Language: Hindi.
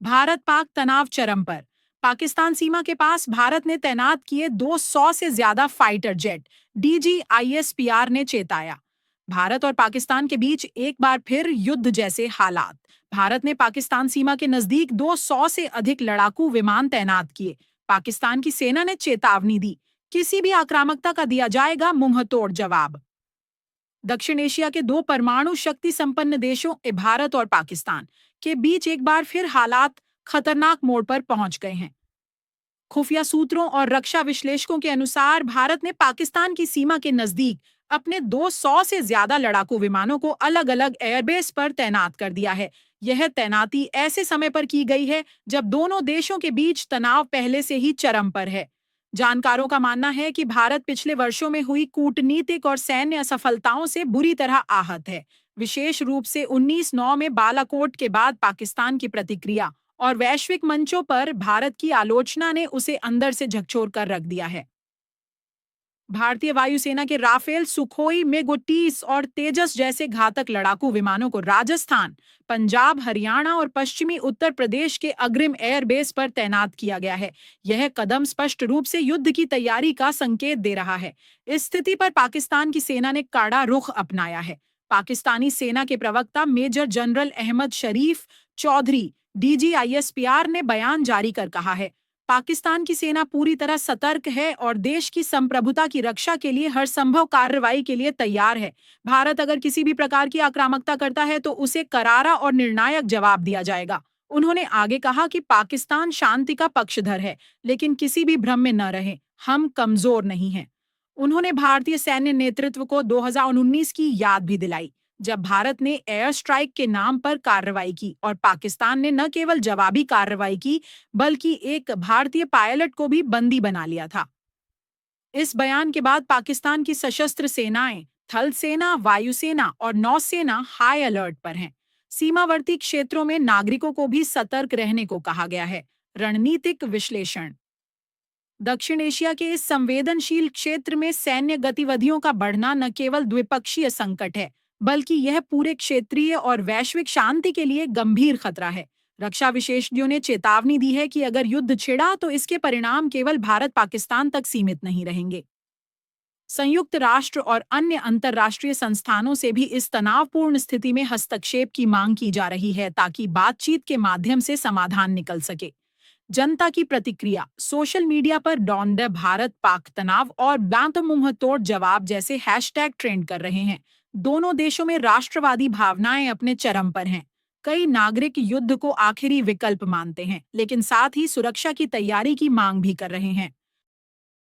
भारत पाक तनाव चरम पर। पाकिस्तान सीमा के पास भारत ने तैनात किए 200 से ज्यादा फाइटर जेट। डीजीआईएसपीआर ने चेताया। भारत और पाकिस्तान के बीच एक बार फिर युद्ध जैसे हालात। भारत ने पाकिस्तान सीमा के नजदीक 200 से अधिक लड़ाकू विमान तैनात किए। पाकिस्तान की सेना ने चेतावनी दी, किसी भी आक्रामकता का दिया जाएगा मुंहतोड़ जवाब। दक्षिण एशिया के दो परमाणु शक्ति संपन्न देशों भारत और पाकिस्तान के बीच एक बार फिर हालात खतरनाक मोड़ पर पहुंच गए हैं। खुफिया सूत्रों और रक्षा विश्लेषकों के अनुसार भारत ने पाकिस्तान की सीमा के नजदीक अपने 200 से ज्यादा लड़ाकू विमानों को अलग अलग एयरबेस पर तैनात कर दिया है। यह तैनाती ऐसे समय पर की गई है जब दोनों देशों के बीच तनाव पहले से ही चरम पर है। जानकारों का मानना है कि भारत पिछले वर्षों में हुई कूटनीतिक और सैन्य असफलताओं से बुरी तरह आहत है। विशेष रूप से 19-9 में बालाकोट के बाद पाकिस्तान की प्रतिक्रिया और वैश्विक मंचों पर भारत की आलोचना ने उसे अंदर से झकझोर कर रख दिया है। भारतीय वायुसेना के राफेल, सुखोई, मेग-30 और तेजस जैसे घातक लड़ाकू विमानों को राजस्थान, पंजाब, हरियाणा और पश्चिमी उत्तर प्रदेश के अग्रिम एयरबेस पर तैनात किया गया है। यह कदम स्पष्ट रूप से युद्ध की तैयारी का संकेत दे रहा है। इस स्थिति पर पाकिस्तान की सेना ने कड़ा रुख अपनाया है। पाकिस्तानी सेना के प्रवक्ता मेजर जनरल अहमद शरीफ चौधरी डीजीआईएसपीआर ने बयान जारी कर कहा है, पाकिस्तान की सेना पूरी तरह सतर्क है और देश की संप्रभुता की रक्षा के लिए हर संभव कार्रवाई के लिए तैयार है। भारत अगर किसी भी प्रकार की आक्रामकता करता है तो उसे करारा और निर्णायक जवाब दिया जाएगा। उन्होंने आगे कहा कि पाकिस्तान शांति का पक्षधर है, लेकिन किसी भी भ्रम में न रहें, हम कमजोर नहीं हैं। उन्होंने भारतीय सैन्य नेतृत्व को 2019 की याद भी दिलाई, जब भारत ने एयर स्ट्राइक के नाम पर कार्रवाई की और पाकिस्तान ने न केवल जवाबी कार्रवाई की बल्कि एक भारतीय पायलट को भी बंदी बना लिया था। इस बयान के बाद पाकिस्तान की सशस्त्र सेनाएं, थल सेना, वायुसेना और नौसेना हाई अलर्ट पर हैं। सीमावर्ती क्षेत्रों में नागरिकों को भी सतर्क रहने को कहा गया है। रणनीतिक विश्लेषण। दक्षिण एशिया के इस संवेदनशील क्षेत्र में सैन्य गतिविधियों का बढ़ना न केवल द्विपक्षीय संकट है, बल्कि यह पूरे क्षेत्रीय और वैश्विक शांति के लिए गंभीर खतरा है। रक्षा विशेषज्ञों ने चेतावनी दी है कि अगर युद्ध छिड़ा तो इसके परिणाम केवल भारत पाकिस्तान तक सीमित नहीं रहेंगे। संयुक्त राष्ट्र और अन्य अंतर्राष्ट्रीय संस्थानों से भी इस तनावपूर्ण स्थिति में हस्तक्षेप की मांग की जा रही है ताकि बातचीत के माध्यम से समाधान निकल सके। जनता की प्रतिक्रिया। सोशल मीडिया पर डॉन द भारत पाक तनाव और बांतो मुंह तोड़ जवाब जैसे हैशटैग ट्रेंड कर रहे हैं। दोनों देशों में राष्ट्रवादी भावनाएं अपने चरम पर हैं। कई नागरिक युद्ध को आखिरी विकल्प मानते हैं, लेकिन साथ ही सुरक्षा की तैयारी की मांग भी कर रहे हैं।